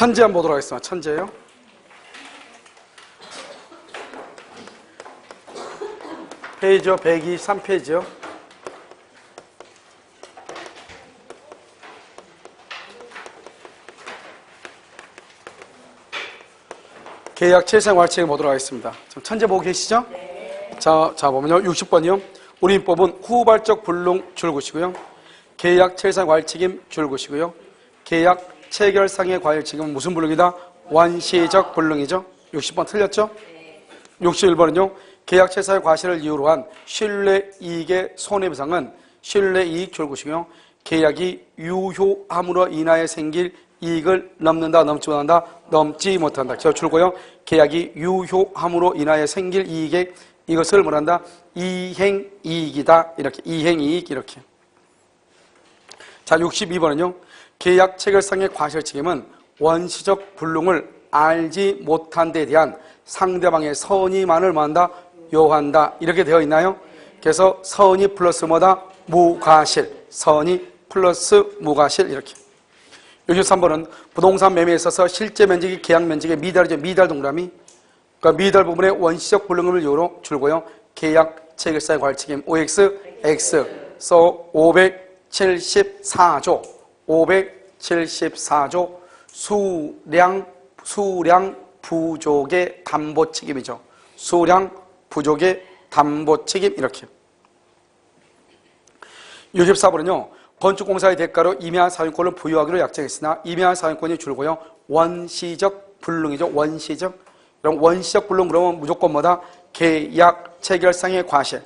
천재 한번 보도록 하겠습니다. 천재요. 페이지요. 123페이지요. 계약 채생활칙을 보도록 하겠습니다. 지금 천재 보고 계시죠? 네. 자 보면요. 60번이요. 우린법은 후발적 불능 줄구시고요. 계약 채생활칙임 줄구시고요. 계약 체결상의 과실책임은 무슨 불능이다? 원시적 불능이죠. 60번 틀렸죠? 네. 61번은요. 계약 채사의 과실을 이유로 한 신뢰이익의 손해배상은 신뢰이익 줄구시고요. 계약이 유효함으로 인하여 생길 이익을 넘는다, 넘지 못한다, 넘지 못한다. 저 줄고요. 계약이 유효함으로 인하여 생길 이익에 이것을 뭐란다? 이행이익이다. 이렇게 이행이익 이렇게. 자, 62번은요. 계약 체결상의 과실 책임은 원시적 불능을 알지 못한 데 대한 상대방의 선의만을 뭐한다? 요한다. 이렇게 되어 있나요? 그래서 선의 플러스 뭐다? 무과실. 선의 플러스 무과실 이렇게. 63번은 부동산 매매에 있어서 실제 면적이 계약 면적의 미달이죠. 미달 동그라미. 그러니까 미달 부분에 원시적 불능을 이유로 줄고요. 계약 체결사의 과실책임 OX, X. 서 574조. 574조 수량 부족의 담보 책임이죠. 수량 부족의 담보 책임 이렇게. 64번은요. 건축공사의 대가로 임야 사용권을 부여하기로 약정했으나 임야 사용권이 줄고요. 원시적 불능이죠. 원시적. 그럼 원시적 불능 그러면 무조건 뭐다? 계약 체결상의 과실.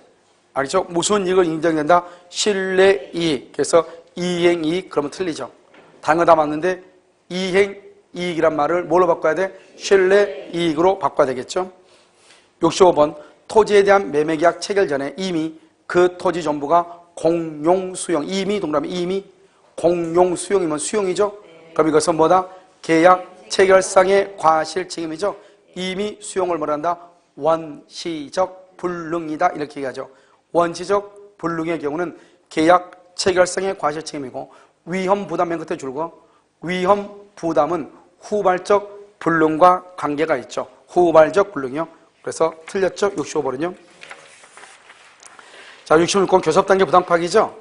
알겠죠? 무슨 이익을 인정된다? 신뢰이익. 그래서 이행이익 그러면 틀리죠. 다른 거 다 맞는데 이행이익이란 말을 뭘로 바꿔야 돼? 신뢰이익으로 바꿔야 되겠죠. 65번 토지에 대한 매매계약 체결 전에 이미 그 토지 전부가 공용수용. 이미 동그라미 이미 공용수용이면 수용이죠. 그럼 이것은 뭐다? 계약 체결상의 과실 책임이죠. 이미 수용을 뭐란다? 원시적 불능이다. 이렇게 얘기하죠. 원시적 불능의 경우는 계약 체결상의 과실 책임이고 위험 부담 맨 끝에 줄고 위험 부담은 후발적 불능과 관계가 있죠. 후발적 불능이요. 그래서 틀렸죠. 65번은요. 자, 66번 교섭단계 부당파기죠.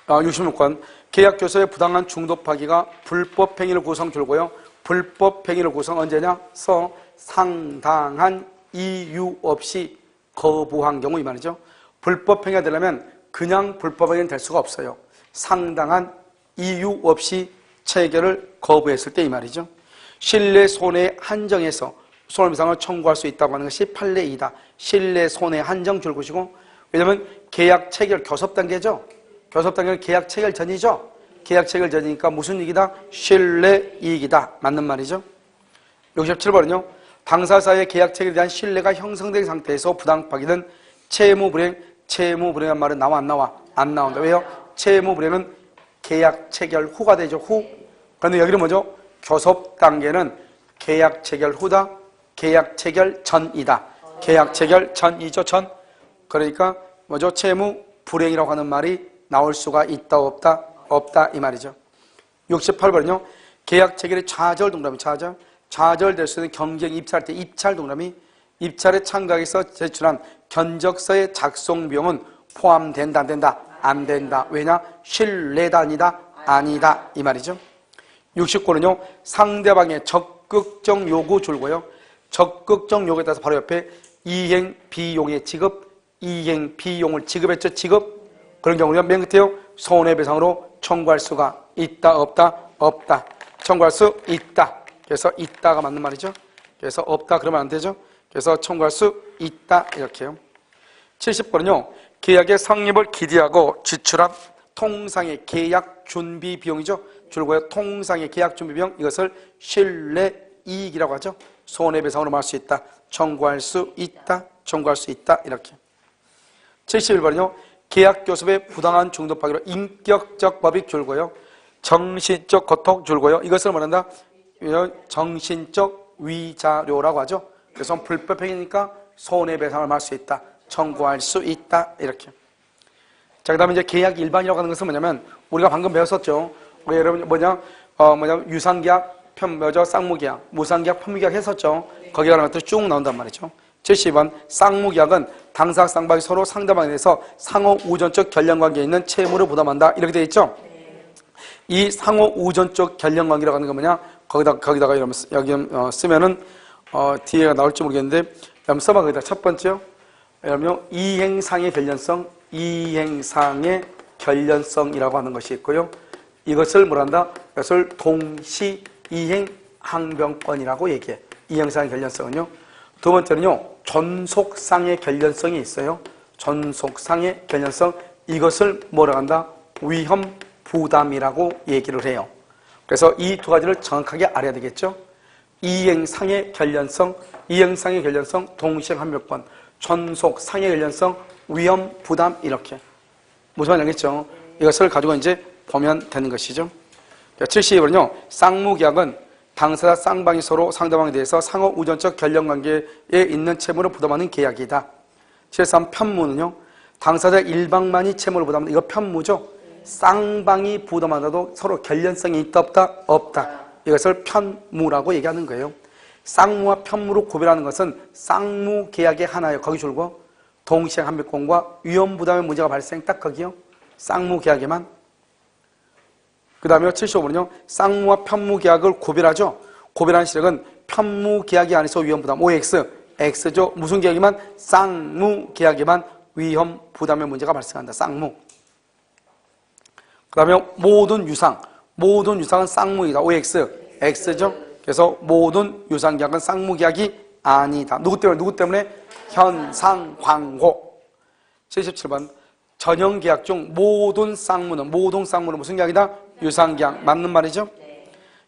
66번 계약 교섭의 부당한 중도파기가 불법행위를 구성 줄고요. 불법행위를 구성 언제냐? 상당한 이유 없이 거부한 경우 이 말이죠. 불법행위가 되려면 그냥 불법행위는 될 수가 없어요. 상당한 이유 없이 체결을 거부했을 때 이 말이죠. 신뢰 손해 한정에서 손해배상을 청구할 수 있다고 하는 것이 판례이다. 신뢰 손해 한정 줄 것이고 왜냐하면 계약 체결 교섭 단계죠. 교섭 단계는 계약 체결 전이죠. 계약 체결 전이니까 무슨 이익이다? 신뢰 이익이다. 맞는 말이죠. 67번은요. 당사자의 계약 체결에 대한 신뢰가 형성된 상태에서 부당파기는 채무불행. 채무불행한 말은 나와 안 나와? 안 나온다. 왜요? 채무불행은 계약 체결 후가 되죠. 후. 그런데 여기는 뭐죠? 교섭 단계는 계약 체결 후다. 계약 체결 전이다. 계약 체결 전이죠. 전. 그러니까 뭐죠? 채무 불행이라고 하는 말이 나올 수가 있다 없다? 없다 이 말이죠. 68번은요. 계약 체결의 좌절 동그라미 좌절될 수 있는 경쟁 입찰할 때 입찰 동그라미 입찰에 참가해서 제출한 견적서의 작성 비용은 포함된다 안 된다? 안 된다. 왜냐? 신뢰단이다 아니다 이 말이죠. 69는요. 상대방의 적극적 요구 줄고요. 적극적 요구에 따라서 바로 옆에 이행 비용의 지급 이행 비용을 지급했죠. 지급. 그런 경우는 맨 끝에요. 손해배상으로 청구할 수가 있다 없다? 없다. 청구할 수 있다. 그래서 있다가 맞는 말이죠. 그래서 없다 그러면 안 되죠. 그래서 청구할 수 있다 이렇게요. 70번은요. 계약의 성립을 기대하고 지출한 통상의 계약 준비 비용이죠. 줄고요. 통상의 계약 준비 비용 이것을 신뢰이익이라고 하죠. 손해배상으로 말할 수 있다. 청구할 수 있다. 청구할 수 있다. 이렇게. 71번은요. 계약 교섭의 부당한 중도파기로 인격적 법익 줄고요. 정신적 고통 줄고요. 이것을 말한다. 정신적 위자료라고 하죠. 그래서 불법행위니까 손해배상을 말할 수 있다. 청구할 수 있다. 이렇게. 자, 그 다음에 이제 계약 일반이라고 하는 것은 뭐냐면 우리가 방금 배웠었죠. 우리 여러분 유상계약, 쌍무계약, 무상계약, 편무계약 했었죠. 거기에 관한 것도 쭉 나온단 말이죠. 72번 쌍무계약은 당사 쌍방이 서로 상대방에 대해서 상호 우전적 결연관계에 있는 채무를 부담한다. 이렇게 되어 있죠. 이 상호 우전적 결연관계라고 하는 건 뭐냐? 거기다가 이러면 여기 쓰면은 뒤에가 나올지 모르겠는데 한번 써봐. 거기다 첫 번째요. 그러면 이행상의 결연성이라고 하는 것이 있고요. 이것을 뭐란다? 이것을 동시 이행 항변권이라고 얘기해. 이행상의 결연성은요. 두 번째는요, 존속상의 결연성이 있어요. 존속상의 결연성, 이것을 뭐라고 한다? 위험 부담이라고 얘기를 해요. 그래서 이 두 가지를 정확하게 알아야 되겠죠. 이행상의 결연성, 동시행 항변권, 존속상의 결연성, 위험 부담, 이렇게 무슨 말인지 알겠죠? 이것을 가지고 이제 보면 되는 것이죠. 72번은요, 쌍무계약은 당사자 쌍방이 서로 상대방에 대해서 상호 우전적 결연관계에 있는 채무를 부담하는 계약이다. 73 편무는요, 당사자 일방만이 채무를 부담한다. 이거 편무죠. 쌍방이 부담하더라도 서로 결연성이 있다 없다? 없다. 이것을 편무라고 얘기하는 거예요. 쌍무와 편무로 구별하는 것은 쌍무계약의 하나예요. 거기 줄고 동시행 항변권과 위험 부담의 문제가 발생, 딱 거기요. 쌍무계약에만. 그 다음에 75번은요, 쌍무와 편무계약을 구별하죠. 구별하는 시력은 편무계약이 아니서 위험부담, OX, X죠. 무슨 계약이만? 쌍무계약에만 위험 부담의 문제가 발생한다. 쌍무. 그 다음에 모든 유상은 쌍무이다. OX, X죠. 그래서 모든 유상계약은 쌍무계약이 아니다. 누구 때문에? 현상광고. 77번 전형계약 중 모든 쌍무는 무슨 계약이다? 유상계약. 맞는 말이죠?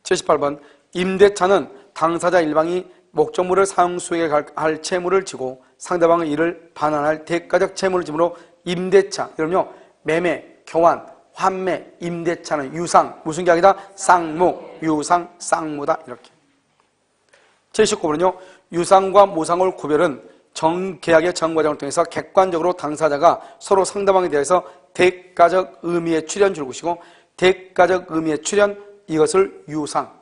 78번 임대차는 당사자 일방이 목적물을 사용 수행에 할 채무를 지고 상대방의 이를 반환할 대가적 채무를 지므로 임대차, 그럼요, 매매, 교환, 환매, 임대차는 유상, 무슨 계약이다? 쌍무, 유상, 쌍무다. 이렇게. 79번은요, 유상과 무상을 구별은 계약의 정과정을 통해서 객관적으로 당사자가 서로 상대방에 대해서 대가적 의미의 출현 줄 것이고, 대가적 의미의 출현, 이것을 유상,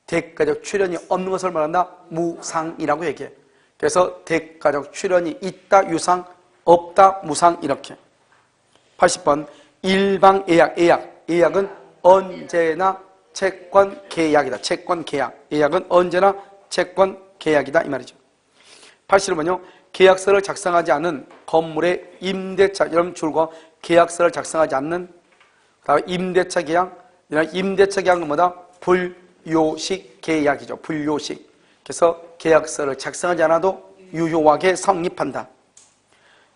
대가적 출현이 없는 것을 말한다? 무상이라고 얘기해. 그래서 대가적 출현이 있다, 유상, 없다, 무상, 이렇게. 80번 일방예약, 예약은 언제나 채권계약이다. 채권계약, 예약은 언제나 채권계약이다, 이 말이죠. 81번요, 계약서를 작성하지 않는 건물의 임대차, 여러분 줄거 계약서를 작성하지 않는, 다음 임대차 계약, 임대차 계약은 뭐다? 불요식 계약이죠. 불요식. 그래서 계약서를 작성하지 않아도 유효하게 성립한다.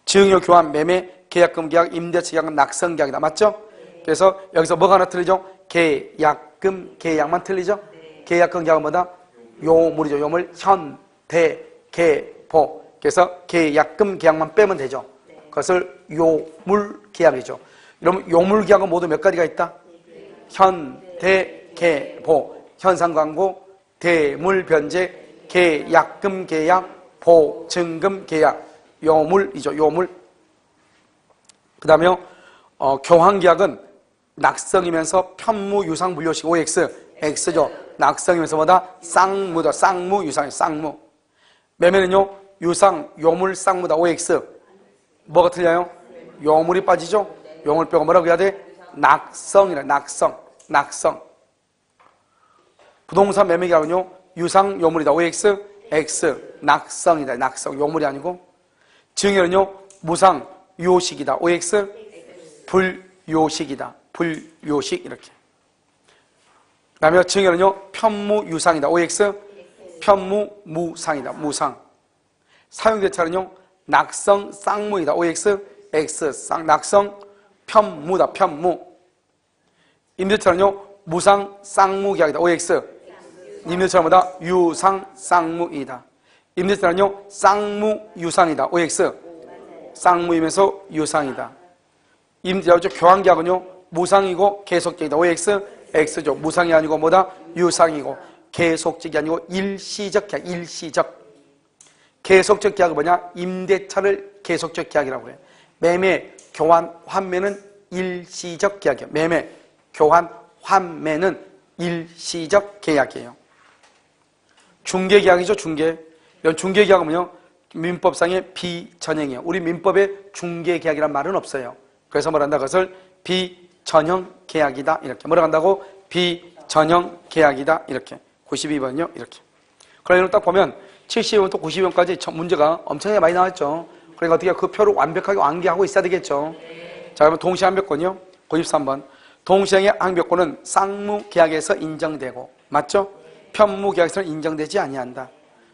증여 교환, 매매, 계약금 계약, 임대차 계약은 낙성 계약이다. 맞죠? 그래서 여기서 뭐가 하나 틀리죠? 계약금 계약만 틀리죠? 계약금 계약은 뭐다? 요물이죠. 요물, 현, 대, 계, 보. 그래서 계약금 계약만 빼면 되죠. 그것을 요물 계약이죠. 여러분, 요물 계약은 모두 몇 가지가 있다? 현, 대, 계, 보. 현상광고, 대물 변제, 계약금 계약, 보증금 계약. 요물이죠. 요물. 그 다음에 교환계약은 낙성이면서 편무, 유상, 물요식, OX, X죠. 낙성이면서 뭐다? 쌍무다. 쌍무, 유상이 쌍무. 매매는요, 유상, 요물, 쌍무다. OX. 뭐가 틀려요? 요물이 빠지죠? 요물 빼고 뭐라고 해야 돼? 낙성이라. 낙성. 부동산 매매계약은요, 유상, 요물이다. OX, X. 낙성이다. 낙성. 요물이 아니고. 증여는요, 무상, 요식이다. OX, 불요식이다. 불요식, 이렇게. 그 다음에 증여는요, 편무, 유상이다. OX, 편무, 무상이다. 무상. 사용대차는요, 낙성, 쌍무이다. OX, X, 낙성, 편무다. 편무. 임대차는요, 무상, 쌍무계약이다. OX, 임대차는 뭐다? 유상, 쌍무이다. 임대차는요, 쌍무, 유상이다. OX, 쌍무이면서 유상이다. 교환계약은요, 무상이고 계속적이다. OX, X죠. 무상이 아니고 뭐다? 유상이고, 계속적이 아니고 일시적 계약, 일시적. 계속적 계약은 뭐냐? 임대차를 계속적 계약이라고 해요. 매매, 교환, 환매는 일시적 계약이에요. 매매, 교환, 환매는 일시적 계약이에요. 중개계약이죠, 중개. 이런 중개계약은요, 민법상의 비전형이에요. 우리 민법에 중개계약이란 말은 없어요. 그래서 뭐라 한다? 그것을 비전형 계약이다. 이렇게. 뭐라 한다고? 비전형 계약이다. 이렇게. 92번요. 이렇게. 그러니까 이걸 딱 보면 70번부터 92번까지 문제가 엄청나게 많이 나왔죠. 그러니까 어떻게 그 표를 완벽하게 완기하고 있어야 되겠죠. 자, 그러면 동시항변권이요. 93번. 동시행의 항변권은 쌍무계약에서 인정되고, 맞죠? 편무계약에서는 인정되지 아니한다.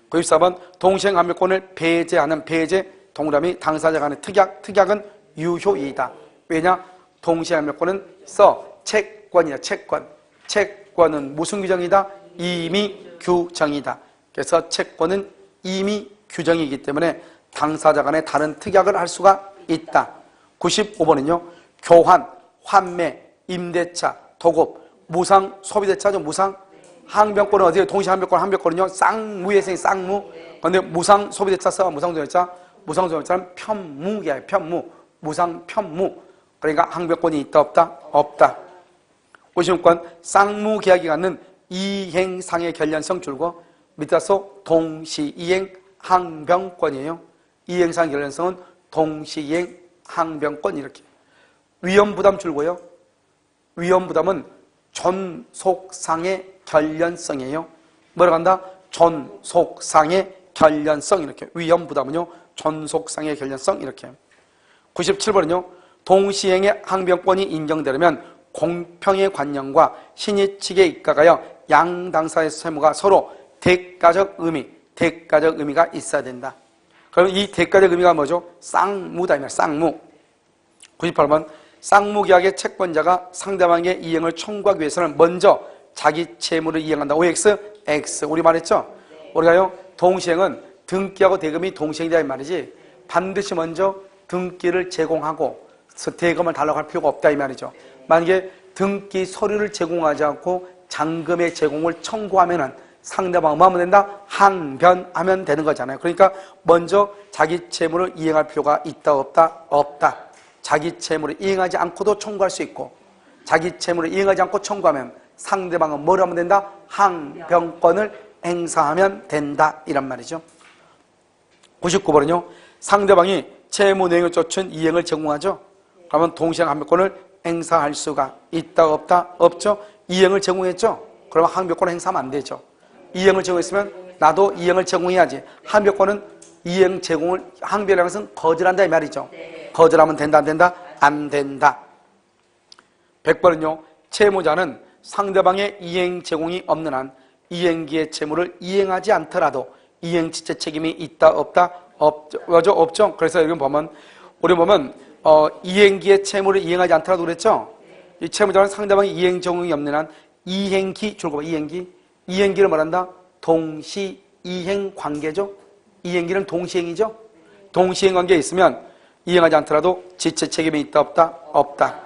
94번. 동시행 항변권을 배제하는 배제, 동그라미 당사자 간의 특약, 특약은 유효이다. 왜냐? 동시행 항변권은 채권이야, 채권. 채권은 무슨 규정이다? 임의 규정이다. 그래서 채권은 임의 규정이기 때문에 당사자 간에 다른 특약을 할 수가 있다. 95번은요. 교환, 환매, 임대차, 도급, 무상, 소비대차죠. 무상. 항변권은 어디에? 동시항변권, 항변권은요. 쌍무의 생 쌍무. 그런데 무상, 소비대차 써. 무상, 소비대차. 무상, 소비대차는 편무야. 편무. 무상, 편무. 그러니까 항변권이 있다, 없다? 없다. 56번. 쌍무계약이 갖는 이행상의 결련성 줄고 밑에서 동시이행 항변권이에요. 이행상 결련성은 동시이행 항변권 이렇게. 위험부담 줄고요. 위험부담은 존속상의 결련성이에요. 뭐라고 한다? 존속상의 결련성 이렇게. 위험부담은요. 존속상의 결련성 이렇게. 97번은요. 동시행의 항변권이 인정되려면 공평의 관념과 신의 측에 입각하여 양 당사의 세무가 서로 대가적 의미가 있어야 된다. 그럼 이 대가적 의미가 뭐죠? 쌍무다. 쌍무. 98번. 쌍무계약의 채권자가 상대방의 이행을 청구하기 위해서는 먼저 자기 채무를 이행한다. OX, X. 우리 말했죠? 우리가요, 동시행은 등기하고 대금이 동시행이다 이 말이지 반드시 먼저 등기를 제공하고 대금을 달라고 할 필요가 없다 이 말이죠. 만약에 등기 서류를 제공하지 않고 잔금의 제공을 청구하면은 상대방은 뭐 하면 된다? 항변하면 되는 거잖아요. 그러니까 먼저 자기 채무를 이행할 필요가 있다 없다? 없다. 자기 채무를 이행하지 않고도 청구할 수 있고 자기 채무를 이행하지 않고 청구하면 상대방은 뭘 하면 된다? 항변권을 행사하면 된다 이란 말이죠. 99번은요. 상대방이 채무 내용을 쫓은 이행을 제공하죠. 그러면 동시행 항변권을 행사할 수가 있다 없다? 없죠. 이행을 제공했죠. 그러면 항변권을 행사하면 안 되죠. 이행을 제공했으면 나도 이행을 제공해야지. 항변권은 이행 제공을 항변이라는 것은 거절한다 이 말이죠. 거절하면 된다 안 된다? 안 된다. 100번은요. 채무자는 상대방의 이행 제공이 없는 한 이행기의 채무를 이행하지 않더라도 이행지체 책임이 있다 없다? 없죠. 그래서 여기 보면 우리 보면 이행기의 채무를 이행하지 않더라도 그랬죠. 이 채무자는 상대방의 이행 제공이 없는 한 이행기 줄거 이행기를 말한다. 동시 이행 관계죠. 이행기는 동시행이죠. 동시행 관계에 있으면 이행하지 않더라도 지체 책임이 있다 없다? 없다.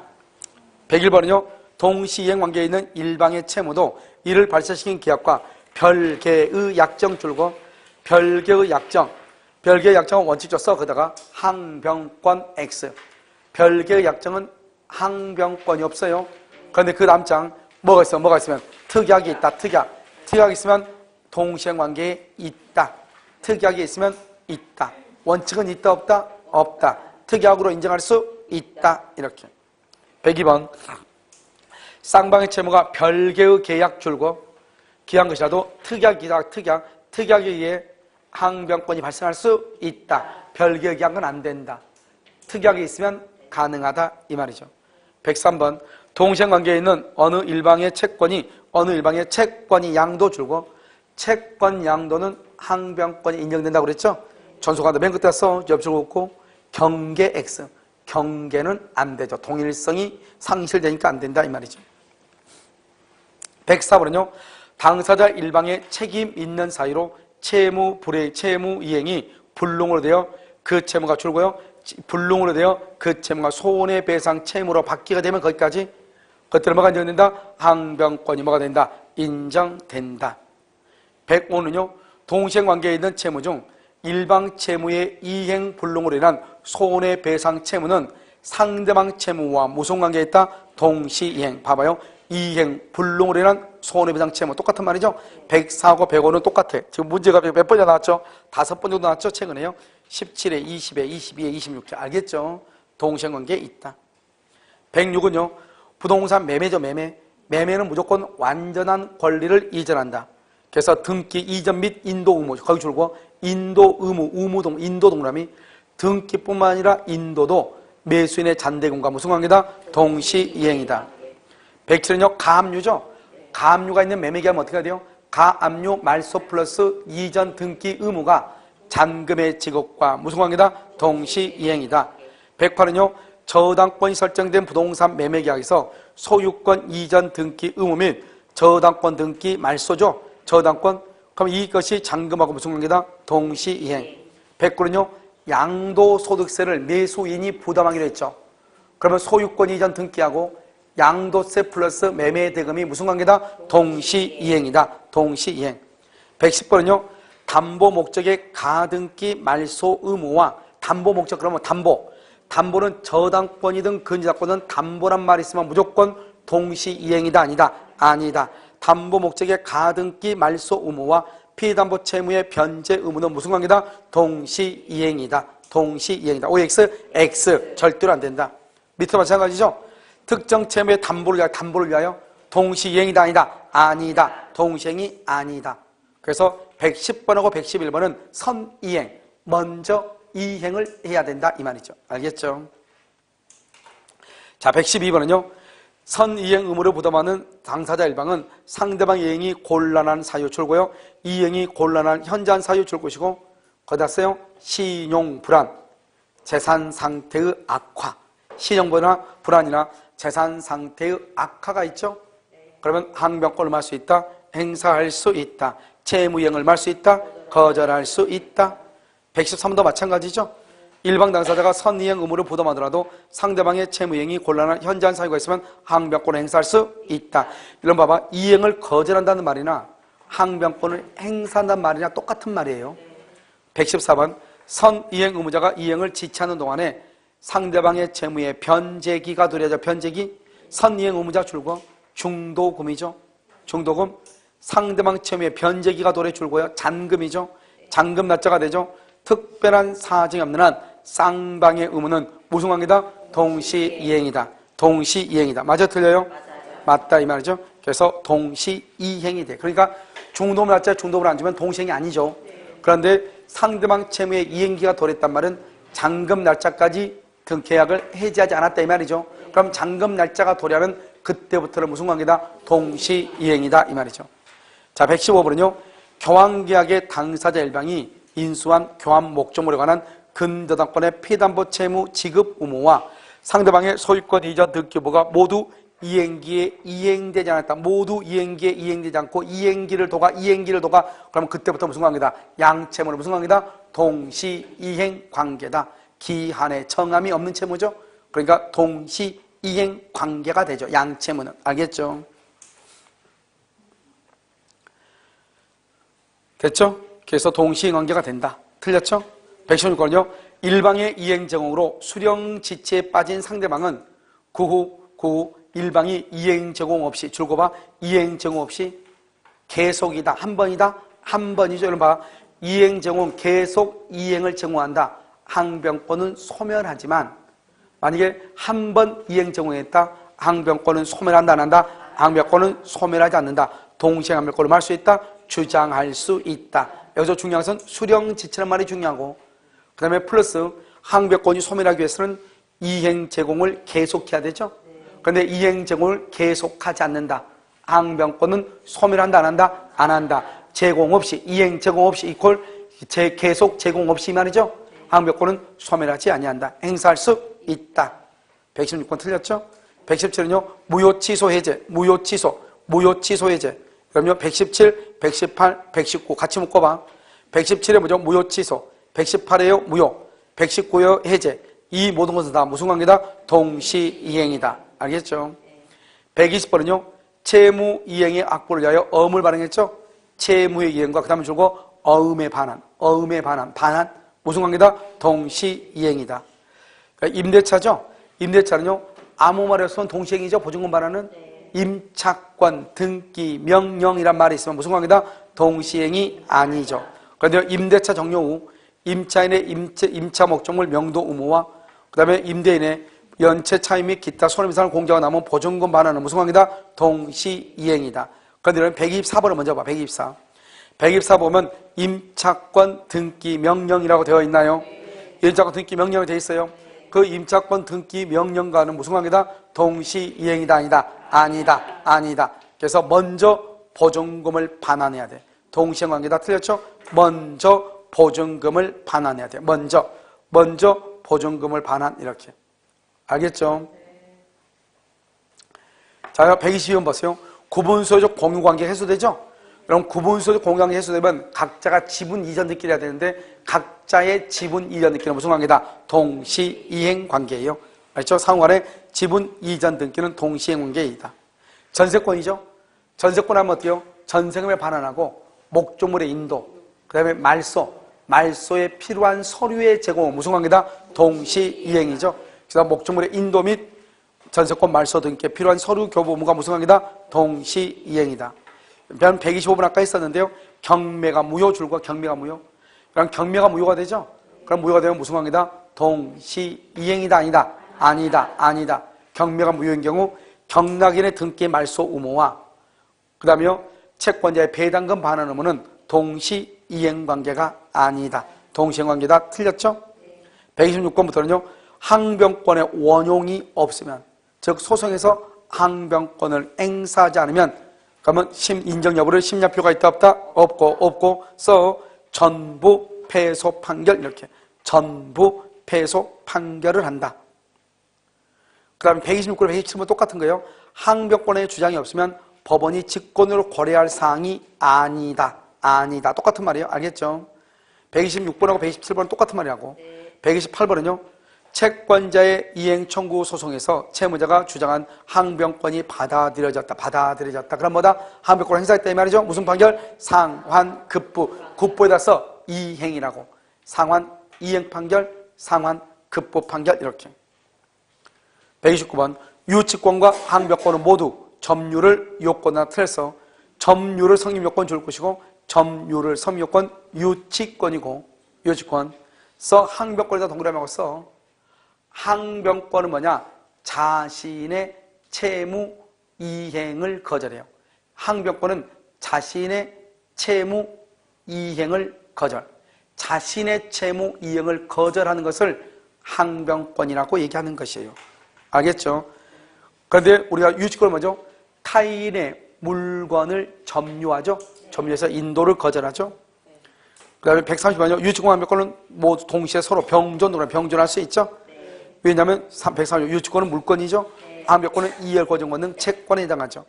101번은요. 동시이행 관계에 있는 일방의 채무도 이를 발생시킨 기약과 별개의 약정 줄고 별개의 약정은 원칙 줬어. 거기다가 항변권 X. 별개의 약정은 항변권이 없어요. 그런데 그 다음 장 뭐가 있으면 특약이 있다. 특약이 있으면 동시행 관계에 있다. 특약이 있으면 있다. 원칙은 있다 없다? 없다. 특약으로 인정할 수 있다. 이렇게. 102번. 쌍방의 채무가 별개의 계약 줄고 기한 것이라도 특약이다. 특약에 의해 항변권이 발생할 수 있다. 별개의 계약은 안 된다. 특약이 있으면 가능하다 이 말이죠. 103번. 동시행 관계에 있는 어느 일방의 채권이 양도 줄고 채권 양도는 항변권이 인정된다고 그랬죠. 전속한다 맨 끝에 써 옆줄 긋고 경계 X. 경계는 안 되죠. 동일성이 상실되니까 안 된다 이 말이죠. 104번은요. 당사자 일방의 책임 있는 사유로 채무 이행이 불능으로 되어 그 채무가 줄고요. 불능으로 되어 그 채무가 손해배상 채무로 바뀌게 되면 거기까지 그것들은 뭐가 인정된다? 항변권이 뭐가 된다? 인정된다. 105는요. 동시행 관계에 있는 채무 중 일방 채무의 이행 불능으로 인한 손해배상 채무는 상대방 채무와 무슨 관계에 있다? 동시이행. 봐봐요. 이행, 불능으로 인한 손해배상 채무 똑같은 말이죠. 104고 105는 똑같아. 지금 문제가 몇 번이나 나왔죠? 5번 정도 나왔죠? 최근에요. 17에 20에 22에 26에 알겠죠? 동시행관계에 있다. 106은요. 부동산 매매죠. 매매는 무조건 완전한 권리를 이전한다. 그래서 등기 이전 및 인도 의무 거기 줄고 인도 의무 인도 동남이 등기뿐만 아니라 인도도 매수인의 잔대금과 무슨 관계다? 동시이행이다. 107은요. 가압류죠. 가압류가 있는 매매계약은 어떻게 해야 돼요? 가압류 말소 플러스 이전 등기 의무가 잔금의 지급과 무슨 관계다? 동시이행이다. 108은요. 저당권이 설정된 부동산 매매계약에서 소유권 이전 등기 의무 및 저당권 등기 말소죠. 저당권. 그럼 이것이 잔금하고 무슨 관계다? 동시이행. 109는요. 양도소득세를 매수인이 부담하기로 했죠. 그러면 소유권 이전 등기하고 양도세 플러스 매매대금이 무슨 관계다? 동시이행이다. 동시이행. 110번은요. 담보 목적의 가등기 말소 의무와 담보 목적 그러면 담보는 저당권이든 근저당권은 담보란 말이 있으면 무조건 동시이행이다. 아니다. 담보 목적의 가등기 말소 의무와 피담보 채무의 변제 의무는 무슨 관계다? 동시이행이다. OX, X 절대로 안 된다. 밑에 마찬가지죠. 특정 채무의 담보를 위하여 동시이행이다. 아니다. 동시이행이 아니다. 그래서 110번하고 111번은 선이행, 먼저 이행을 해야 된다 이 말이죠. 알겠죠? 자, 112번은요. 선이행 의무를 부담하는 당사자 일방은 상대방 이행이 곤란한 사유 줄고요. 이행이 곤란한 현저한 사유 줄 것이고 거기다 써요. 신용 불안, 재산 상태의 악화. 신용 불안이나 재산 상태의 악화가 있죠. 그러면 항변권을 말 수 있다. 행사할 수 있다. 채무이행을 말 수 있다. 거절할 수 있다. 113도 마찬가지죠. 일방 당사자가 선이행 의무를 부담하더라도 상대방의 채무이행이 곤란한 현저한 사유가 있으면 항변권을 행사할 수 있다. 이런 봐봐. 이행을 거절한다는 말이나 항변권을 행사한다는 말이나 똑같은 말이에요. 114번 선이행 의무자가 이행을 지체하는 동안에 상대방의 채무의 변제기가 도래하죠. 변제기. 선이행 의무자 줄고 중도금이죠. 중도금. 상대방 채무의 변제기가 도래 줄고요. 잔금이죠. 잔금 날짜가 되죠. 특별한 사정이 없는 한 쌍방의 의무는 무슨 관계다? 동시이행이다. 맞아 틀려요? 맞다 이 말이죠. 그래서 동시이행이 돼. 그러니까 중도금 날짜에 중도금을 안 주면 동시이행이 아니죠. 그런데 상대방 채무의 이행기가 도래했단 말은 잔금 날짜까지 그 계약을 해지하지 않았다 이 말이죠. 그럼 잔금 날짜가 도래하면 그때부터는 무슨 관계다? 동시이행이다 이 말이죠. 자, 115번은요. 교환계약의 당사자 일방이 인수한 교환 목적물에 관한 근저당권의 피담보 채무 지급 의무와 상대방의 소유권 이전 등기부가 모두 이행기에 이행되지 않았다. 모두 이행기에 이행되지 않고 이행기를 도가 그러면 그때부터 무슨 관계다? 양채무는 무슨 관계다? 동시이행 관계다. 기한에 정함이 없는 채무죠. 그러니까 동시이행 관계가 되죠. 양채무는. 알겠죠? 됐죠? 그래서 동시이행 관계가 된다. 틀렸죠? 116번은요. 일방의 이행 제공으로 수령 지체에 빠진 상대방은 그 후 일방이 이행 제공 없이 줄고 봐. 이행 제공 없이 계속이다. 한 번이다. 한 번이죠. 여러분 봐. 이행 제공 계속 이행을 제공한다. 항변권은 소멸하지만 만약에 한 번 이행 제공했다. 항변권은 소멸한다 안 한다? 항변권은 소멸하지 않는다. 동시에 항변권을 말 수 있다. 주장할 수 있다. 여기서 중요한 것은 수령 지체라는 말이 중요하고 그 다음에 플러스 항변권이 소멸하기 위해서는 이행 제공을 계속해야 되죠. 그런데 이행 제공을 계속하지 않는다. 항변권은 소멸한다 안 한다? 안 한다. 제공 없이 이행 제공 없이 이퀄 계속 제공 없이 말이죠. 항변권은 소멸하지 아니한다. 행사할 수 있다. 116번 틀렸죠? 117은요. 무효 취소 해제. 무효 취소 해제. 그럼요. 117, 118, 119 같이 묶어봐. 117에 뭐죠? 무효 취소. 118에요. 무효. 119에요. 해제. 이 모든 것은 다 무슨 관계다? 동시이행이다. 알겠죠? 120번은요. 채무 이행의 악보를 위하여 어음을 발행했죠? 채무의 이행과 그 다음에 줄고 어음의 반환. 반환. 무슨 관계다? 동시이행이다. 그러니까 임대차죠? 임대차는요. 아무 말이 없으면 동시이행이죠. 보증금 반환은. 임차권, 등기, 명령이란 말이 있으면 무슨 관계다? 동시행이 아니죠. 그런데 임대차 종료 후 임차인의 임차 목적물 명도 의무와 그 다음에 임대인의 연체 차임 및 기타 손해배상을 공제가 남은 보증금 반환은 무슨 관계다? 동시이행이다. 그런데 124번을 먼저 봐. 124. 124 보면 임차권 등기 명령이라고 되어 있나요? 임차권 등기 명령이 되어 있어요. 그 임차권 등기 명령과는 무슨 관계다? 동시이행이다. 아니다. 아니다. 아니다. 그래서 먼저 보증금을 반환해야 돼. 동시행 관계다. 틀렸죠? 먼저 보증금을 반환해야 돼. 먼저 보증금을 반환. 이렇게. 알겠죠? 자, 122번 보세요. 구분소유적 공유관계 해소되죠? 그럼 구분소유적 공유관계 해소되면 각자가 지분 이전 등기를 해야 되는데 각자의 지분 이전 등기는 무슨 관계다? 동시이행 관계예요. 알죠? 상호간의 지분 이전 등기는 동시이행 관계이다. 전세권이죠? 전세권 하면 어때요? 전세금을 반환하고 목조물의 인도, 그 다음에 말소에 필요한 서류의 제공은 무슨 관계다? 동시이행이죠. 그래서 목조물의 인도 및 전세권 말소 등께 필요한 서류 교부 의무가 무슨 관계다? 동시이행이다. 125번 아까 했었는데요. 경매가 무효 줄과 경매가 무효. 그럼 경매가 무효가 되죠? 그럼 무효가 되면 무슨 관계다? 동시이행이다. 아니다. 아니다. 아니다. 경매가 무효인 경우 경락인의 등기 말소 의무와 그 다음에요. 채권자의 배당금 반환 의무는 동시이행 관계가 아니다. 동시이행 관계다. 틀렸죠? 126번부터는요. 항변권의 원용이 없으면, 즉 소송에서 항변권을 행사하지 않으면, 그러면 인정 여부를 심리할 필요가 있다 없다? 없고 써 전부 패소 판결. 이렇게 전부 패소 판결을 한다. 그 다음에 126번, 127번 똑같은 거예요. 항변권의 주장이 없으면 법원이 직권으로 거래할 사항이 아니다. 아니다. 똑같은 말이에요. 알겠죠? 126번하고 127번은 똑같은 말이라고. 128번은요. 채권자의 이행 청구 소송에서 채무자가 주장한 항변권이 받아들여졌다. 그럼 뭐다? 항변권을 행사했다 이 말이죠. 무슨 판결? 상환, 급부. 급부에다 써 이행이라고. 상환, 이행 판결, 상환, 급부 판결. 이렇게. 129번. 유치권과 항변권은 모두 점유를 요건이나 틀에서 점유를 성립 요건 줄 것이고 점유를 성립 요건 유치권이고 유치권. 써 항변권에다 동그라미하고 써. 항변권은 뭐냐? 자신의 채무 이행을 거절해요. 항변권은 자신의 채무 이행을 거절. 자신의 채무 이행을 거절하는 것을 항변권이라고 얘기하는 것이에요. 알겠죠? 그런데 우리가 유치권은 뭐죠? 타인의 물건을 점유하죠? 점유해서 인도를 거절하죠? 그 다음에 130번요. 유치권 항변권은 모두 동시에 서로 병존할 수 있죠? 왜냐하면 130번 유치권은 물권이죠. 항변권은 이열 고정권 등 채권에 해당하죠.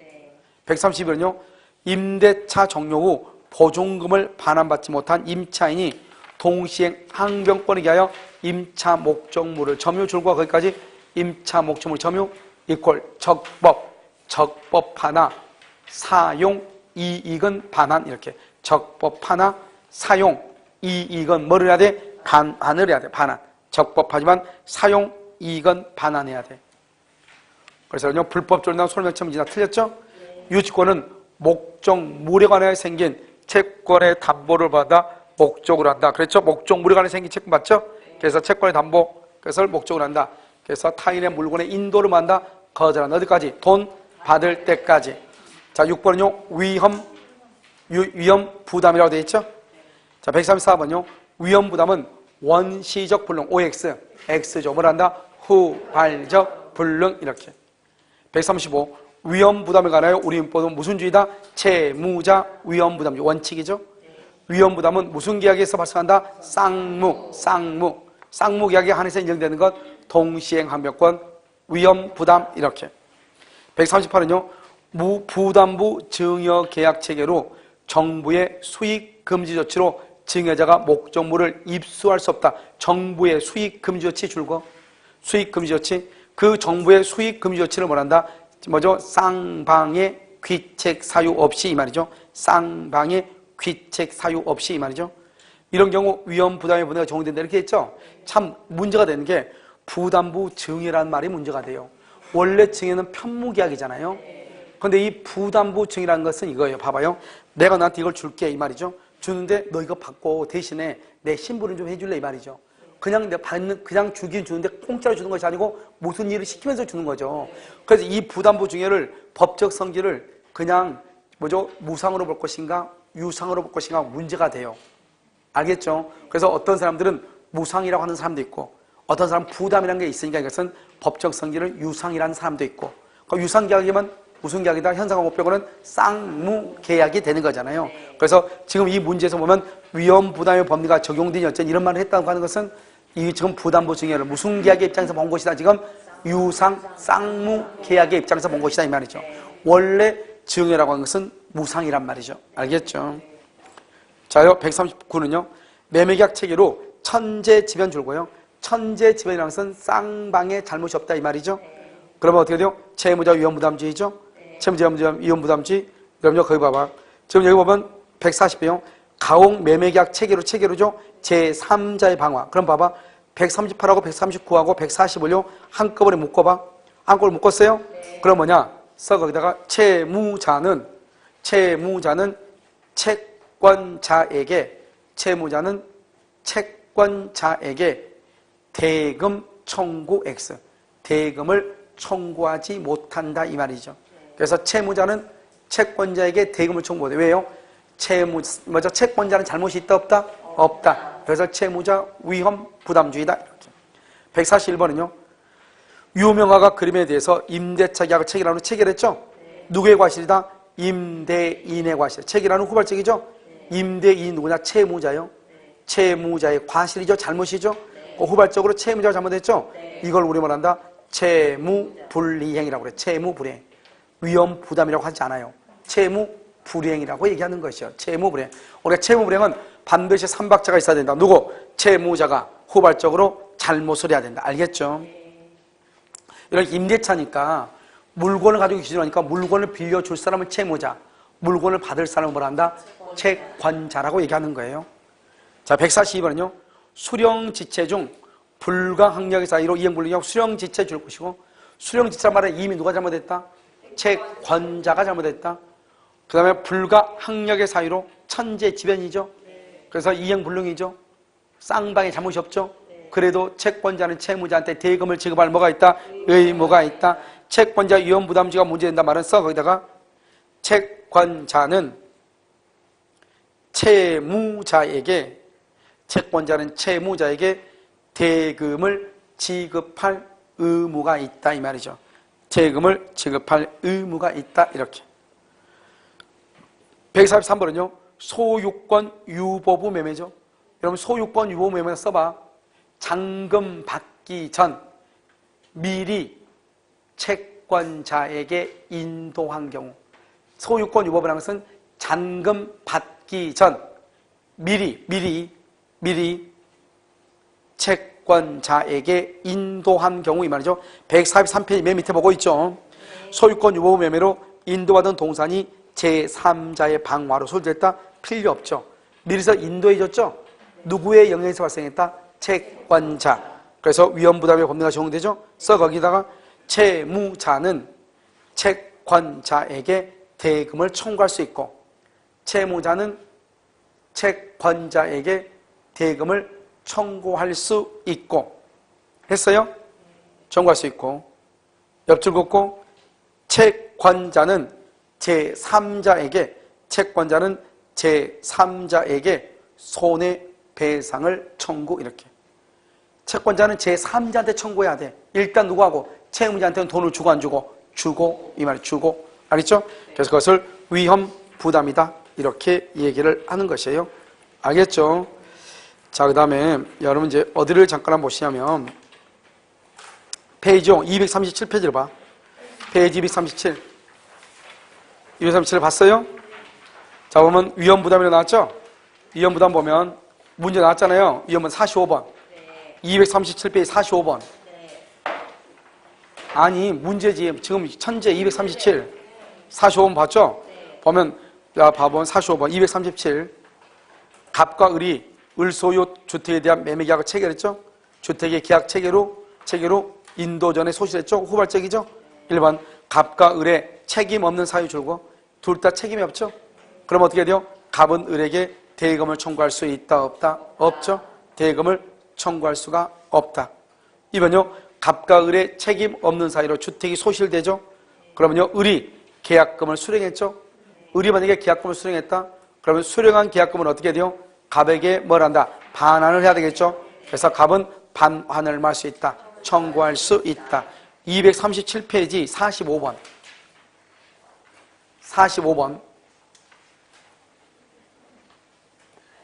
131번요. 임대차 종료 후 보증금을 반환받지 못한 임차인이 동시행 항변권에 의하여 임차 목적물을 점유 줄과 거기까지 임차 목적물 점유 이퀄 적법 하나 사용 이익은 반환. 이렇게 적법 하나 사용 이익은 뭐를 해야 돼? 반환을 해야 돼. 반환. 적법하지만 사용 이익은 반환해야 돼. 그래서 불법적으로 손해배상금지나 틀렸죠? 유치권은 목적물에 관하여 생긴 채권의 담보를 받아 목적으로 한다. 그랬죠? 목적물에 관하여 생긴 채권 맞죠? 그래서 채권의 담보 그것을 목적으로 한다. 그래서 타인의 물건의 인도를 만다. 거절한다. 어디까지? 돈 받을 때까지. 자, 6번은요. 위험 부담이라고 되어 있죠? 자, 134번요. 위험 부담은 원시적 불능 OX X죠. 뭘 한다? 후발적 불능. 이렇게. 135. 위험 부담에 관하여 우리 민법은 무슨 주의다? 채무자 위험 부담 원칙이죠. 위험 부담은 무슨 계약에서 발생한다? 쌍무 계약에 한해서 인정되는 것 동시행 항변권 위험 부담. 이렇게. 138은요. 무부담부 증여 계약 체계로 정부의 수익 금지 조치로 증여자가 목적물을 입수할 수 없다. 정부의 수익 금지 조치 줄거 수익 금지 조치. 그 정부의 수익 금지 조치를 뭐란다? 뭐죠? 쌍방의 귀책 사유 없이 이 말이죠. 쌍방의 귀책 사유 없이 이 말이죠. 이런 경우 위험 부담의 분해가 적용된다 이렇게 했죠. 참 문제가 되는 게 부담부 증여라는 말이 문제가 돼요. 원래 증여는 편무계약이잖아요. 근데 이 부담보증이라는 것은 이거예요. 봐봐요. 내가 너한테 이걸 줄게 이 말이죠. 주는데 너 이거 받고 대신에 내 신분을 좀 해줄래 이 말이죠. 그냥 내가 받는, 그냥 주긴 주는데 공짜로 주는 것이 아니고 무슨 일을 시키면서 주는 거죠. 그래서 이 부담보증여를 법적 성질을 그냥 뭐죠? 무상으로 볼 것인가 유상으로 볼 것인가 문제가 돼요. 알겠죠? 그래서 어떤 사람들은 무상이라고 하는 사람도 있고 어떤 사람은 부담이라는 게 있으니까 이것은 법적 성질을 유상이라는 사람도 있고 그 유상계약이면 무슨 계약이다? 현상화고표고는 쌍무계약이 되는 거잖아요. 그래서 지금 이 문제에서 보면 위험부담의 법리가 적용되니 어쩐 이런 말을 했다고 하는 것은 이 지금 부담보증여를 무슨 계약의 입장에서 본 것이다. 지금 유상 쌍무계약의 입장에서 본 것이다 이 말이죠. 원래 증여라고 하는 것은 무상이란 말이죠. 알겠죠? 자요 139는요. 매매계약 체계로 천재지변 줄고요. 천재지변이라는 것은 쌍방의 잘못이 없다 이 말이죠. 그러면 어떻게 돼요? 채무자 위험부담주의죠. 채무자 위험부담주의. 그럼요 거기 봐봐. 지금 여기 보면 140배요. 가공 매매계약 체계로죠. 제3자의 방화. 그럼 봐봐. 138하고 139하고 140을요 한꺼번에 묶어봐. 한꺼번에 묶었어요? 그럼 뭐냐? 써 거기다가 채무자는 채권자에게 대금 청구 X, 대금을 청구하지 못한다 이 말이죠. 그래서 채무자는 채권자에게 대금을 청구해. 왜요? 채권자는 잘못이 있다 없다? 없다. 그래서 채무자 위험 부담주의다. 이렇게. 141번은요. 유명화가 그림에 대해서 임대차 계약을 체결한 후 체결했죠? 누구의 과실이다? 임대인의 과실. 체결한 후 후발적이죠? 임대인 누구냐? 채무자요. 채무자의 과실이죠? 잘못이죠? 후발적으로 채무자가 잘못했죠? 이걸 우리 말한다? 채무불이행이라고 그래. 채무불이행. 위험 부담이라고 하지 않아요. 채무불이행이라고 얘기하는 것이요. 채무불이행. 우리가 채무불이행은 반드시 삼박자가 있어야 된다. 누구? 채무자가 후발적으로 잘못을 해야 된다. 알겠죠? 이런 임대차니까 물건을 가지고 기준하니까 물건을 빌려줄 사람은 채무자, 물건을 받을 사람은 뭐라 한다? 채권자라고 얘기하는 거예요. 자, 142번은요. 수령지체 중 불가항력의 사이로 이행불능형 수령지체 줄 것이고 수령지체란 말은 이미 누가 잘못했다? 채권자가 잘못했다. 그 다음에 불가항력의 사이로 천재지변이죠. 그래서 이행불능이죠. 쌍방에 잘못이 없죠. 그래도 채권자는 채무자한테 대금을 지급할 뭐가 있다? 의무가 있다. 채권자 위험부담주의가 문제된다 말은 써 거기다가 채권자는 채무자에게 대금을 지급할 의무가 있다 이 말이죠. 대금을 지급할 의무가 있다 이렇게. 143번은요. 소유권 유보부 매매죠. 여러분 소유권 유보부 매매 써봐. 잔금 받기 전 미리 채권자에게 인도한 경우. 소유권 유보부라는 것은 잔금 받기 전 미리 채권자에게 인도한 경우 이 말이죠. 143페이지 맨 밑에 보고 있죠. 소유권 유보부 매매로 인도받은 동산이 제3자의 방화로 소유됐다? 필요 없죠. 미리서 인도해줬죠. 누구의 영향에서 발생했다? 채권자. 그래서 위험부담의 법리가 적용되죠. 써 거기다가 채무자는 채권자에게 대금을 청구할 수 있고 채무자는 채권자에게 대금을 청구할 수 있고 했어요? 청구할 수 있고 옆줄 긋고 채권자는 제3자에게 손해배상을 청구 이렇게. 채권자는 제3자한테 청구해야 돼. 일단 누구하고? 채무자한테는 돈을 주고 안 주고? 주고 이 말이 주고. 알겠죠? 그래서 그것을 위험 부담이다 이렇게 얘기를 하는 것이에요. 알겠죠? 자, 그 다음에 여러분 이제 어디를 잠깐 한번 보시냐면 페이지 237페이지를 봐. 페이지 237을 봤어요? 자, 보면 위험부담이 나왔죠? 위험부담 보면 문제 나왔잖아요. 위험은 45번. 237페이지 45번. 아니, 문제지. 지금 천재 237. 45번 봤죠? 보면, 자, 봐보면 45번. 237. 갑과 을이 을소유 주택에 대한 매매계약을 체결했죠? 주택의 계약 체계로 인도전에 소실했죠? 후발적이죠? 1번. 갑과 을의 책임 없는 사유 줄고 둘 다 책임이 없죠. 그럼 어떻게 돼요? 갑은 을에게 대금을 청구할 수 있다 없다? 없죠. 대금을 청구할 수가 없다. 2번요. 갑과 을의 책임 없는 사이로 주택이 소실되죠. 그러면요. 을이 계약금을 수령했죠. 을이 만약에 계약금을 수령했다. 그러면 수령한 계약금은 어떻게 돼요? 갑에게 뭘 한다? 반환을 해야 되겠죠. 그래서 갑은 반환을 할 수 있다. 청구할 수 있다. 237페이지 45번. 45번.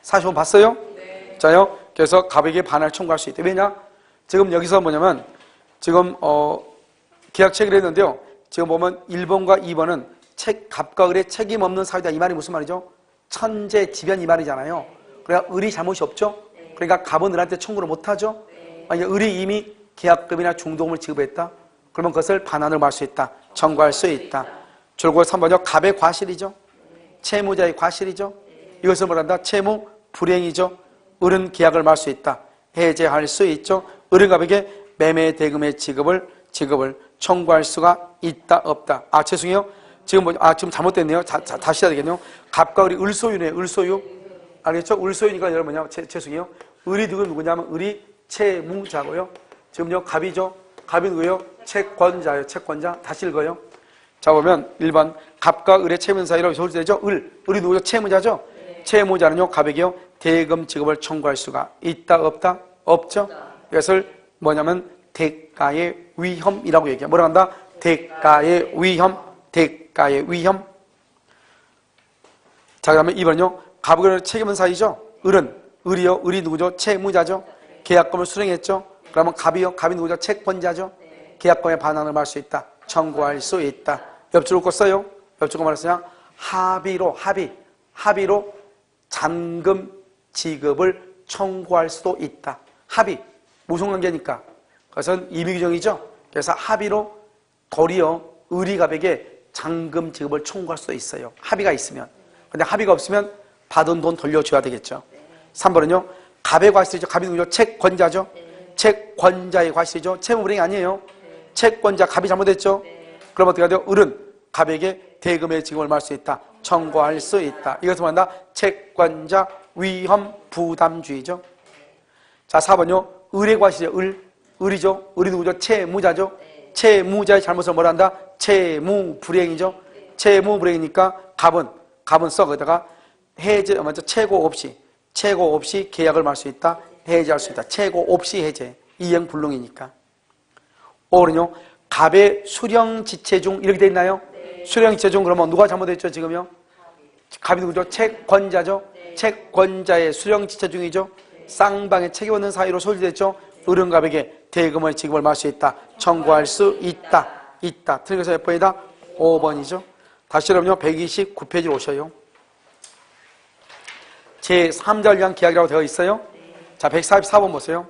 45번 봤어요? 네. 자요. 그래서 갑에게 반환을 청구할 수 있다. 왜냐? 지금 여기서 뭐냐면 지금 계약 체결을 했는데요. 지금 보면 1번과 2번은 갑과 을의 책임 없는 사유다. 이 말이 무슨 말이죠? 천재지변 이 말이잖아요. 그러니까 을이 잘못이 없죠. 그러니까 갑은 을한테 청구를 못하죠. 만약에 을이 이미 계약금이나 중도금을 지급했다. 그러면 그것을 반환을 할 수 있다. 청구할 수 있다. 줄곧 3번요. 갑의 과실이죠. 채무자의 과실이죠. 이것을 뭐란다? 채무 불이행이죠. 을은 계약을 말 수 있다. 해제할 수 있죠. 을은 갑에게 매매 대금의 지급을 청구할 수가 있다 없다. 아 죄송해요. 지금 지금 잘못됐네요. 다시 해야 되겠네요. 갑과 을이 을소유네요. 을소유. 알겠죠? 을소유니까 여러분 뭐냐? 죄송해요. 을이 누구냐면 을이 채무자고요. 지금요 갑이죠. 갑이 누구예요? 채권자예요. 채권자. 다시 읽어요. 자 보면 1번 갑과 을의 채무 사이로 소실되죠. 을이 누구죠? 채무자죠. 채무자는요 갑에게요 대금 지급을 청구할 수가 있다 없다? 없죠. 이것을 뭐냐면 대가의 위험이라고 얘기해요. 뭐라 한다? 대가의 위험. 대가의 위험. 자 그다음에 2번요. 갑과 을의 책임은 사이죠. 을이 누구죠? 채무자죠. 계약금을 수령했죠. 그러면 갑이 누구죠? 채권자죠. 계약금의 반환을 할 수 있다. 청구할 수 있다. 옆줄을 껐어요. 옆줄을 말했으냐? 합의로 잔금 지급을 청구할 수도 있다. 합의. 무슨 관계니까? 그것은 임의규정이죠. 그래서 합의로 도리어 을이 갑에게 잔금 지급을 청구할 수도 있어요. 합의가 있으면. 근데 합의가 없으면 받은 돈 돌려줘야 되겠죠. 3번은요. 갑의 과실이죠. 갑이 누구죠? 채권자죠. 채권자의 과실이죠. 채무불이행이 아니에요. 채권자 갑이 잘못했죠. 그럼 어떻게 해야 돼요? 을은 갑에게 대금의 지급을 할 수 있다. 청구할 수 있다. 이것을 말한다. 채권자 위험 부담주의죠. 자 4번요. 을의 과실이죠. 을이죠. 을이 누구죠? 채무자죠. 채무자의 잘못을 뭘 한다? 채무불이행이죠. 채무불이행이니까 갑은 써 거기다가 해제 먼저 최고 없이 계약을 할 수 있다. 해제할 수 있다. 최고 없이 해제. 이행불능이니까. 5번은요. 갑의 수령지체 중 이렇게 돼 있나요? 네. 수령지체 중 그러면 누가 잘못했죠 지금요? 갑이 누구죠? 채권자죠. 채권자의 수령지체 중이죠. 쌍방의 책임 없는 사유로 소실됐죠. 을은 갑에게 대금의 지급을 할 수 있다. 청구할 수 있다. 틀린 것은 몇 번이다? 5번이죠. 다시 여러분요 129페이지로 오셔요. 제3자를 위한 계약이라고 되어 있어요. 자 144번 보세요.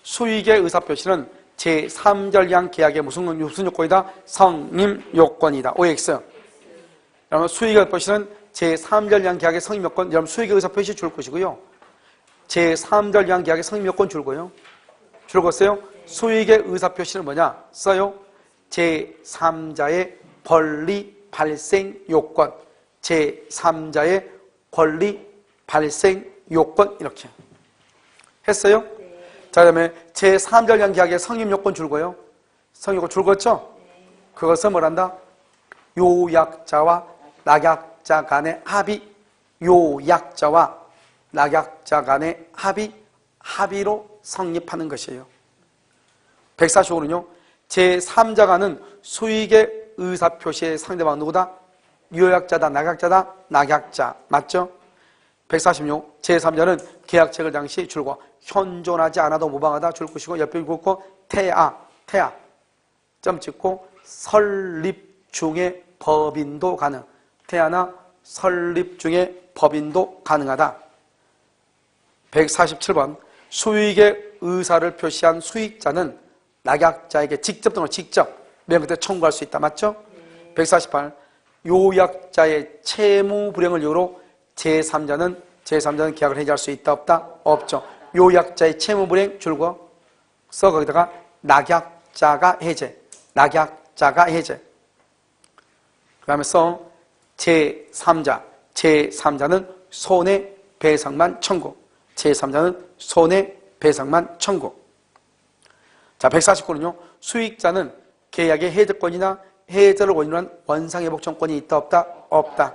수익의 의사표시는 제3자를 위한 계약의 무슨 요건이다? 성립 요건이다. OX. 여러분 수익의 의사표시는 제3자를 위한 계약의 성립 요건. 여러분 수익의 의사표시 줄 것이고요. 제3자를 위한 계약의 성립 요건 줄고요. 줄었어요. 수익의 의사표시는 뭐냐? 써요. 제3자의 권리 발생 요건. 제3자의 권리 발생 요건 이렇게 했어요. 자, 그다음에 제3자를 위한 계약의 성립 요건 줄고요. 성립 요건 줄었죠? 그것은 뭐란다? 요약자와 낙약자 간의 합의. 요약자와 낙약자 간의 합의로 성립하는 것이에요. 145는요. 제3자가는 수익의 의사표시의 상대방 누구다? 요약자다, 낙약자다? 낙약자. 맞죠? 146. 제3자는 계약 체결 당시 줄과 현존하지 않아도 무방하다 줄 것이고 옆에 긋고 태아 점 찍고 설립 중에 법인도 가능. 태아나 설립 중에 법인도 가능하다. 147번. 수익의 의사를 표시한 수익자는 낙약자에게 직접 매매 그때 청구할 수 있다. 맞죠? 148. 요약자의 채무 불이행을 이유로 제3자는 계약을 해지할 수 있다 없다? 없죠. 요약자의 채무 불이행 줄고 써 거기다가 낙약자가 해제. 다음에 제3자. 제3자는 손해배상만 청구. 제3자는 손해배상만 청구. 자, 149는요. 수익자는 계약의 해제권이나 해제를 원인으로 한 원상회복청권이 있다 없다? 없다.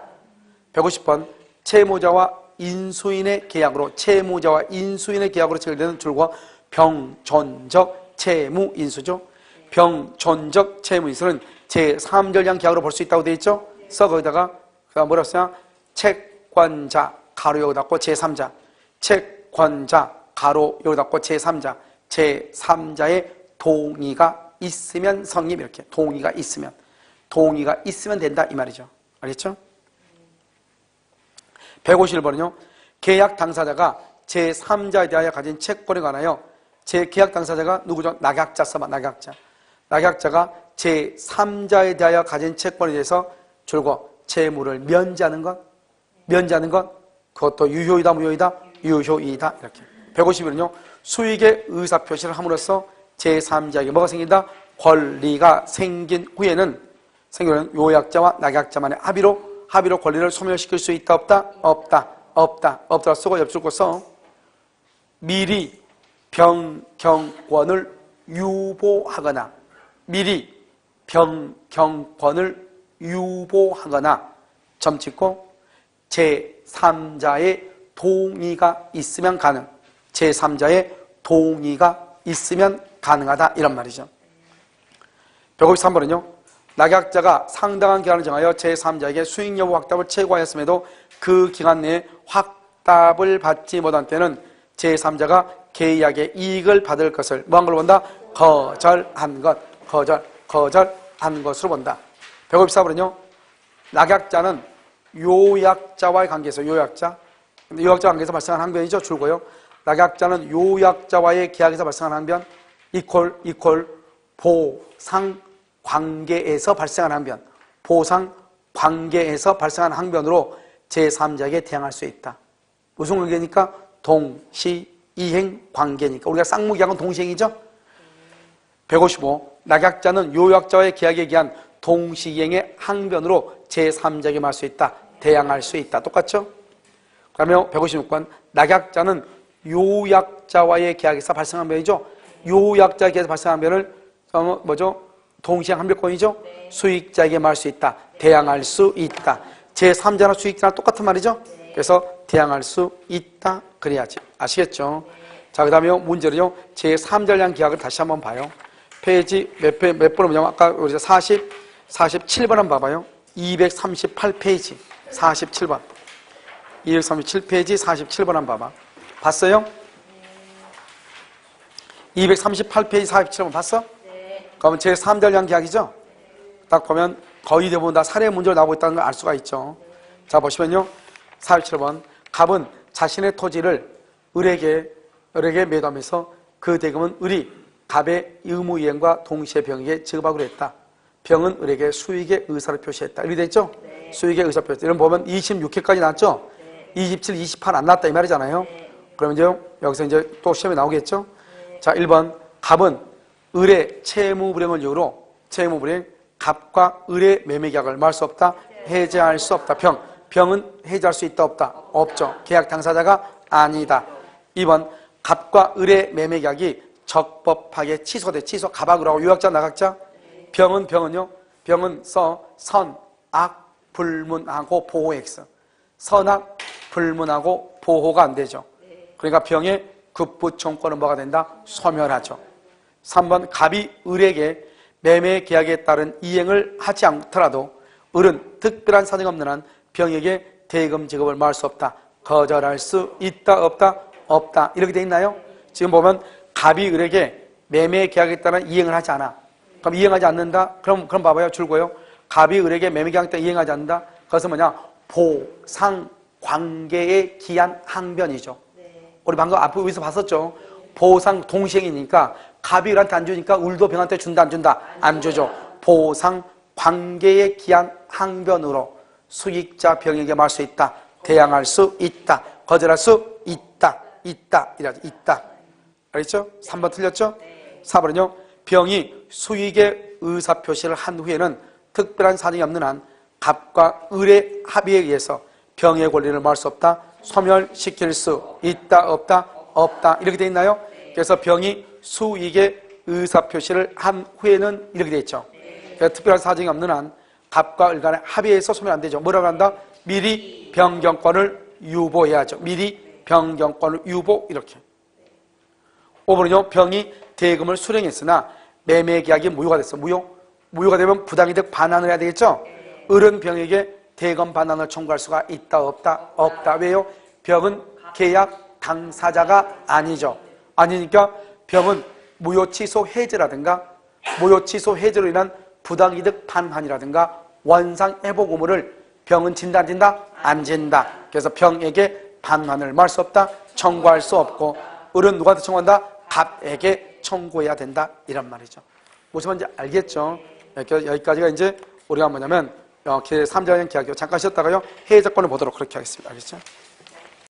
150번 채무자와 인수인의 계약으로 체결되는 줄과 병존적 채무인수죠. 병존적 채무인수는 제3전량 계약으로 볼 수 있다고 되어 있죠. 거기다가 뭐라고 써요? 채권자 가로 여기 닫고 제3자, 채권자 가로 여기 닫고 제3자, 제3자의 동의가 있으면 성립. 이렇게 동의가 있으면 된다 이 말이죠. 알겠죠? 151번은요. 계약 당사자가 제3자에 대하여 가진 채권에 관하여 계약 당사자가 누구죠? 낙약자 써봐. 낙약자가 제3자에 대하여 가진 채권에 대해서 줄고 채무를 면제하는 것 그것도 유효이다 무효이다? 유효이다. 이렇게. 151은요. 수익의 의사표시를 함으로써 제3자에게 뭐가 생긴다? 권리가 생긴 후에는 요약자와 낙약자만의 합의로 권리를 소멸시킬 수 있다 없다? 없다 쓰고 옆줄 써. 미리 변경권을 유보하거나 점 찍고 제3자의 동의가 있으면 가능하다 이런 말이죠. 153번은요. 낙약자가 상당한 기간을 정하여 제3자에게 수익 여부 확답을 채구하였음에도 그 기간 내에 확답을 받지 못한 때는 제3자가 계약의 이익을 받을 것을 뭐한 걸로 본다? 거절한 것으로 본다. 154번은요. 낙약자는 요약자와의 관계에서 요약자 관계에서 발생한 항변이죠. 줄고요. 낙약자는 요약자와의 계약에서 발생한 항변 이퀄 보상 관계에서 발생한 항변으로 제3자에게 대항할 수 있다. 무슨 관계니까? 동시이행 관계니까. 우리가 쌍무계약은 동시행이죠. 155. 낙약자는 요약자와의 계약에 기한 동시이행의 항변으로 제3자에게 말할 수 있다. 대항할 수 있다. 똑같죠? 그 다음에 156번. 낙약자는 요약자와의 계약에서 발생한 변이죠. 요약자의 계약에서 발생한 변을 동시행 항변권이죠. 네. 수익자에게 말할 수 있다. 대항할 수 있다. 제3자나 수익자나 똑같은 말이죠. 네. 그래서 대항할 수 있다. 그래야지. 아시겠죠? 네. 자, 그 다음에 문제를요. 제3전량 계약을 다시 한번 봐요. 페이지 몇 번을 보냐면 아까 우리가 47번 한번 봐봐요. 238페이지 47번 237페이지 47번 한번 봐봐. 봤어요? 238페이지 47번 봤어? 네. 그러면 제3전량 계약이죠? 딱 보면 거의 대부분 다 사례 문제로 나오고 있다는 걸 알 수가 있죠. 자, 보시면요. 47번. 갑은 자신의 토지를 을에게 매도하면서 그 대금은 을이 갑의 의무이행과 동시에 병에게 지급하기로 했다. 병은 을에게 수익의 의사를 표시했다. 이렇게 됐죠? 네. 수익의 의사 표시. 이런 보면 26회까지 나왔죠? 네. 27, 28 안 났다 이 말이잖아요. 네. 그러면 이제 여기서 이제 또 시험에 나오겠죠? 네. 자, 1번. 갑은 을의 채무 불이행을 이유로 갑과 을의 매매 계약을 말 수 없다. 해제할 수 없다. 병은 해제할 수 있다 없다. 없죠. 계약 당사자가 아니다. 2번. 갑과 을의 매매 계약이 적법하게 취소. 갑하고 하고 요약자 낙약자. 병은요. 병은 선악 불문하고 보호X. 선악 불문하고 보호가 안 되죠. 그러니까 병의 급부청권은 뭐가 된다? 소멸하죠. 3번. 갑이 을에게 매매 계약에 따른 이행을 하지 않더라도 을은 특별한 사정이 없는 한 병에게 대금 지급을 말할 수 없다. 거절할 수 있다 없다? 없다. 이렇게 돼 있나요? 지금 보면 갑이 을에게 매매 계약에 따른 이행을 하지 않아. 그럼 이행하지 않는다? 그럼 봐봐요. 줄고요. 갑이 을에게 매매 계약에 따른 이행하지 않는다? 그것은 뭐냐? 보상 관계에 기한 항변이죠. 네. 우리 방금 앞에 위에서 봤었죠. 보상 동시행이니까 갑이 을한테 안 주니까 을도 병한테 준다 안 준다? 안 주죠. 보상 관계에 기한 항변으로 수익자 병에게 말할 수 있다. 대항할 수 있다. 거절할 수 있다. 이라죠. 있다. 알겠죠? 3번 틀렸죠? 4번은요. 병이 수익의 의사표시를 한 후에는 특별한 사정이 없는 한 갑과 을의 합의에 의해서 병의 권리를 말할 수 없다, 소멸시킬 수 있다, 없다, 없다 이렇게 돼 있나요? 그래서 병이 수익의 의사표시를 한 후에는 이렇게 돼 있죠. 그러니까 특별한 사정이 없는 한 갑과 을 간의 합의에서 소멸 안 되죠. 뭐라고 한다? 미리 변경권을 유보해야죠. 미리 변경권을 유보 이렇게. 5번은요. 병이 대금을 수령했으나 매매계약이 무효가 됐어. 무효가 되면 부당이득 반환을 해야 되겠죠. 을은 병에게 대금 반환을 청구할 수가 있다, 없다, 없다. 왜요? 병은 계약 당사자가 아니죠. 아니니까 병은 무효 취소 해제라든가 무효 취소 해제로 인한 부당이득 반환이라든가 원상 회복 의무를 병은 진다, 안 진다? 안 진다. 그래서 병에게 반환을 말할 수 없다, 청구할 수 없고, 을은 누구한테 청구한다? 갑에게 청구해야 된다, 이런 말이죠. 무슨 말인지 알겠죠? 여기까지가 이제 우리가 뭐냐면 제3자연 계약이요. 잠깐 쉬었다가요 해제권을 보도록 그렇게 하겠습니다. 알겠죠?